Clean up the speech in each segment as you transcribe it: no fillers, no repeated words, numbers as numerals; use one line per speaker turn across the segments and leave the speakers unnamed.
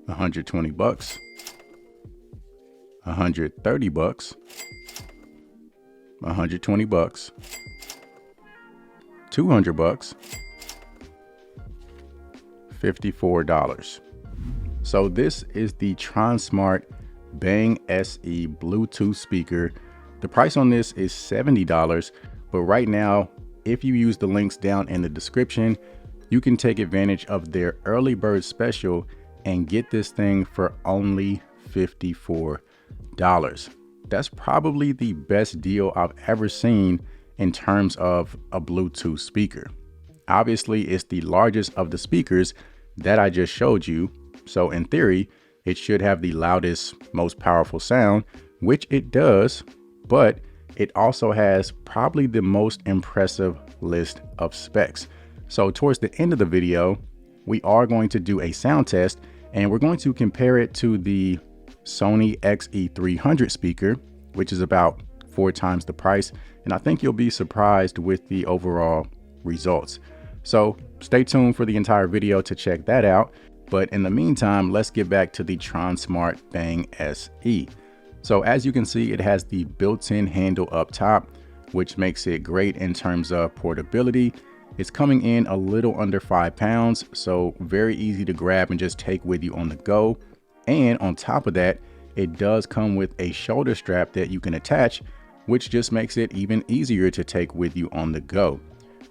$120, $130, $120, $200, $54. So this is the Tronsmart Bang SE Bluetooth speaker. The price on this is $70, but right now, if you use the links down in the description, you can take advantage of their early bird special and get this thing for only $54. That's probably the best deal I've ever seen in terms of a Bluetooth speaker. Obviously, it's the largest of the speakers that I just showed you. So in theory, it should have the loudest, most powerful sound, which it does, but it also has probably the most impressive list of specs. So towards the end of the video, we are going to do a sound test and we're going to compare it to the Sony XE300 speaker, which is about 4 times the price. And I think you'll be surprised with the overall results. So stay tuned for the entire video to check that out. But in the meantime, let's get back to the Tronsmart Bang SE. So as you can see, it has the built-in handle up top, which makes it great in terms of portability. It's coming in a little under 5 pounds, so very easy to grab and just take with you on the go. And on top of that, it does come with a shoulder strap that you can attach, which just makes it even easier to take with you on the go.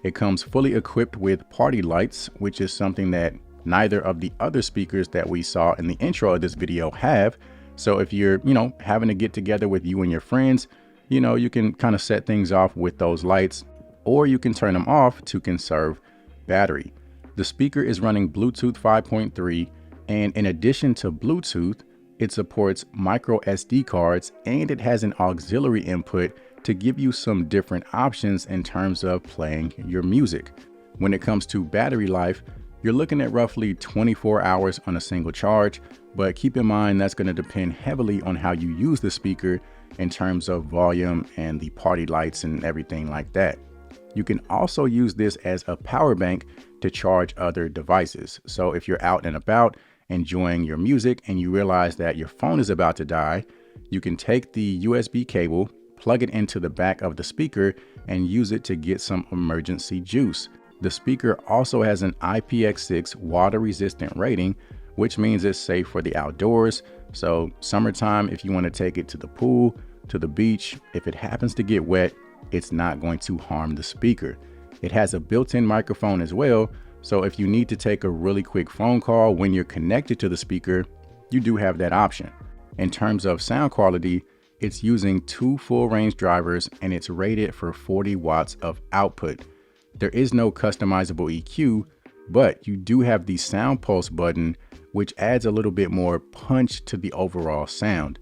It comes fully equipped with party lights, which is something that neither of the other speakers that we saw in the intro of this video have. So if you're, having to get together with you and your friends, you can kind of set things off with those lights, or you can turn them off to conserve battery. The speaker is running Bluetooth 5.3, and in addition to Bluetooth, it supports micro SD cards and it has an auxiliary input to give you some different options in terms of playing your music. When it comes to battery life, you're looking at roughly 24 hours on a single charge, but keep in mind that's going to depend heavily on how you use the speaker in terms of volume and the party lights and everything like that. You can also use this as a power bank to charge other devices. So if you're out and about enjoying your music and you realize that your phone is about to die, you can take the USB cable, plug it into the back of the speaker and use it to get some emergency juice. The speaker also has an IPX6 water resistant rating, which means it's safe for the outdoors. So summertime, if you want to take it to the pool, to the beach, if it happens to get wet, it's not going to harm the speaker. It has a built-in microphone as well. So if you need to take a really quick phone call when you're connected to the speaker, you do have that option. In terms of sound quality, it's using 2 full range drivers and it's rated for 40 watts of output. There is no customizable EQ, but you do have the sound pulse button, which adds a little bit more punch to the overall sound.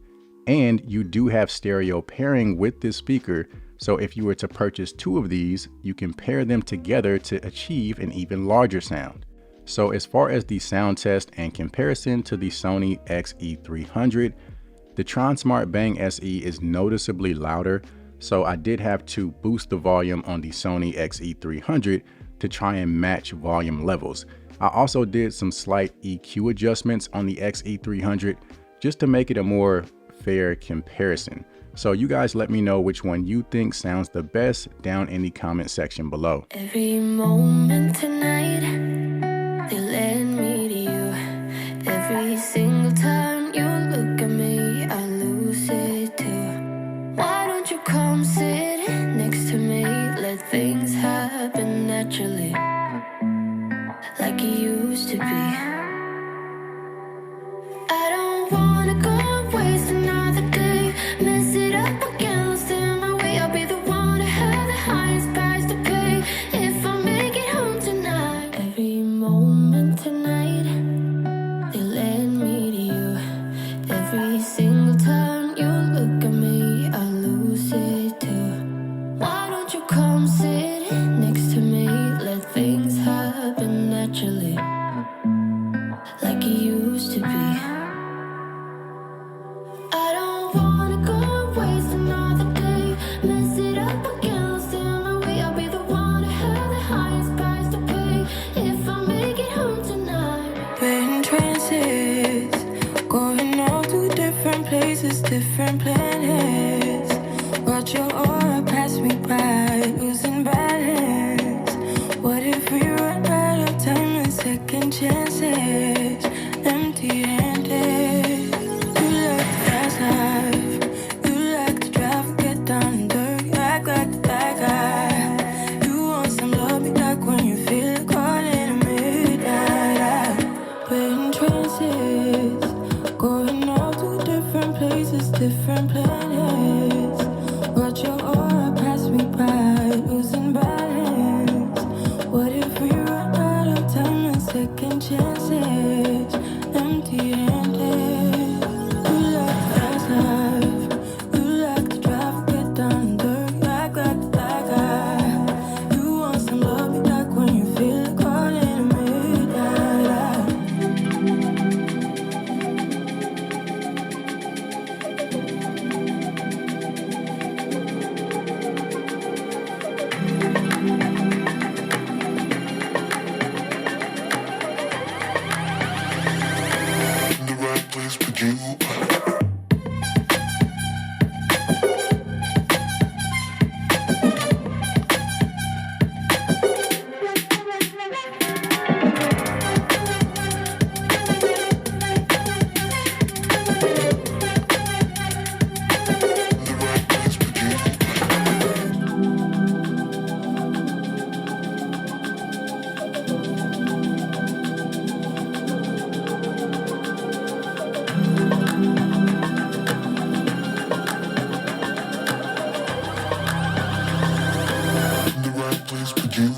And you do have stereo pairing with this speaker. So if you were to purchase 2 of these, you can pair them together to achieve an even larger sound. So as far as the sound test and comparison to the Sony XE300, the Tronsmart Bang SE is noticeably louder. So I did have to boost the volume on the Sony XE300 to try and match volume levels. I also did some slight EQ adjustments on the XE300 just to make it a more fair comparison. So you guys let me know which one you think sounds the best down in the comment section below.
Every moment tonight, they led me to you. Every single time you look at me, I lose it too. Why don't you come sit next to me? Let things happen naturally, like it used to be. I don't wanna go waste another day, mess it up again, lost in my way. I'll be the one to have the highest price to pay if I make it home tonight. Every moment tonight, they led me to you. places, different planets. Watch your aura pass me by, losing balance. What if we run out of time and second chances? Empty-handed. You like the fast life, you like to drive, get down and dirty, act like the bad guy. You want some love, be like when you feel caught in a midnight. We're in trances, going all to different places, different planets. Watch your aura pass me by, losing balance. What if we run out of time and second chances? Empty-handed. You like the fast life, you like to drive, get down and dirty, act like the bad guy. You want some love, be like when you feel caught in a midnight.
The right place for you. The right place for you.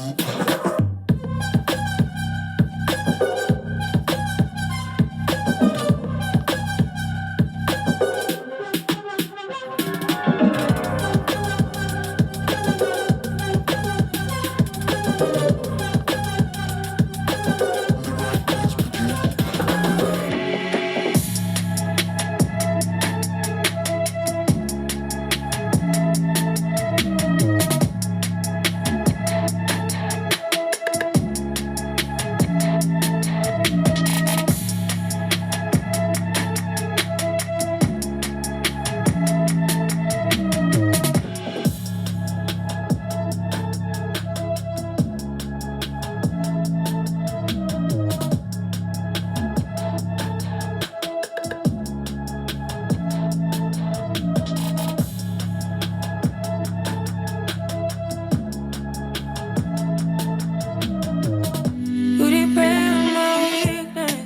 Booty prey on my weakness,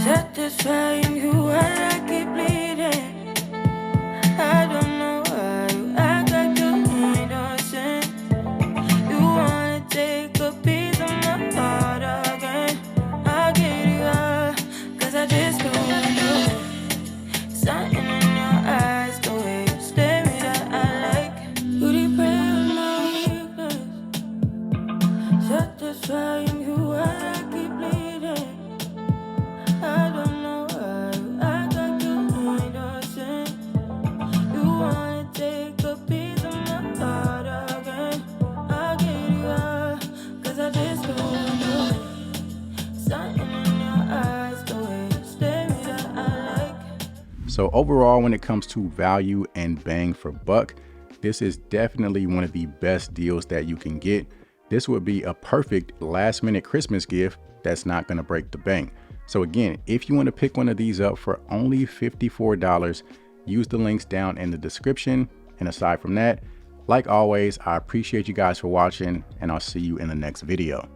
satisfying you while I keep bleeding. I don't know why you act like you ain't innocent. You wanna take a piece of my heart again. I'll get you out, 'cause I just don't know. Something in your eyes, the way you stare me that I like. Booty prey on my weakness, satisfying you while I keep bleeding. I don't know why you act like you ain't innocent. You wanna take a piece of my heart again. I'll get you out, 'cause I just don't know. Something in your eyes, the way you stare me that I like.
So overall, when it comes to value and bang for buck, this is definitely one of the best deals that you can get. This would be a perfect last minute Christmas gift that's not going to break the bank. So again, if you want to pick one of these up for only $54, use the links down in the description. And aside from that, like always, I appreciate you guys for watching, and I'll see you in the next video.